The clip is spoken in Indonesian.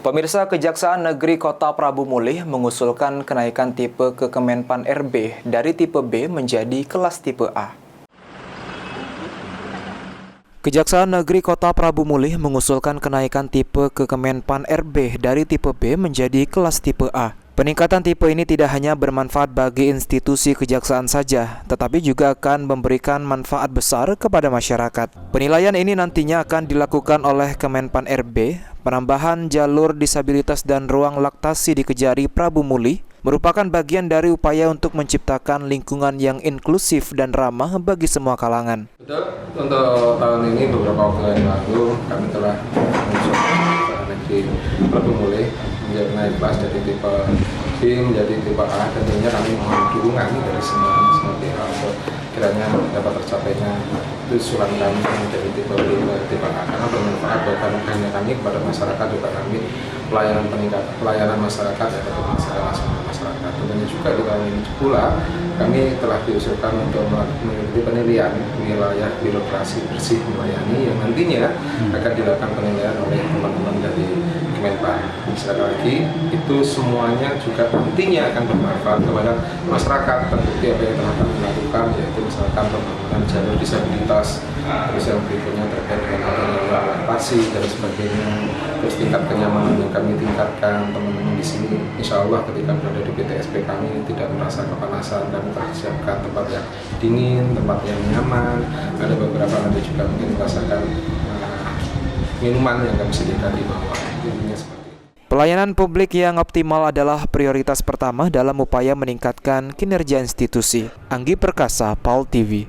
Pemirsa, Kejaksaan Negeri Kota Prabu Mulih mengusulkan kenaikan tipe ke Kemenpan RB dari tipe B menjadi kelas tipe A. Kejaksaan Negeri Kota Prabu Mulih mengusulkan kenaikan tipe ke Kemenpan RB dari tipe B menjadi kelas tipe A. Peningkatan tipe ini tidak hanya bermanfaat bagi institusi kejaksaan saja, tetapi juga akan memberikan manfaat besar kepada masyarakat. Penilaian ini nantinya akan dilakukan oleh Kemenpan RB. Penambahan jalur disabilitas dan ruang laktasi di Kejari Prabu Mulih merupakan bagian dari upaya untuk menciptakan lingkungan yang inklusif dan ramah bagi semua kalangan. Betul, untuk tahun ini beberapa waktu yang lalu kami telah mengusulkan Negeri Prabu Mulih menjadi naik kelas dari tipe B menjadi tipe A, dan tentunya kami mohon dukungan dari semua pihak untuk kiranya dapat tercapainya usulan kami menjadi tipe B ke tipe A, karena bermanfaat bukan hanya kami kepada masyarakat, juga kami pelayanan masyarakat atau masyarakat. Tentunya juga di tahun ini pula kami telah diusulkan untuk mengikuti penilaian wilayah birokrasi bersih melayani yang nantinya akan dilakukan penilaian oleh teman-teman dari Kemenpan. Sekali lagi, itu semuanya juga nantinya akan bermanfaat kepada masyarakat. Terbukti apa yang telah kami lakukan, yaitu misalkan pembangunan jalur disabilitas, terus yang berikutnya terkait dengan adanya ruang laktasi dan sebagainya, terus tingkat kenyamanan yang kami tingkatkan teman-teman di sini. Insya Allah ketika berada di PTSP kami tidak merasa kepanasan, kami telah siapkan tempat yang dingin, tempat yang nyaman. Ada beberapa nanti juga mungkin merasakan minuman yang kami sediakan di bawah. Pelayanan publik yang optimal adalah prioritas pertama dalam upaya meningkatkan kinerja institusi. Anggi Perkasa, PAUL TV.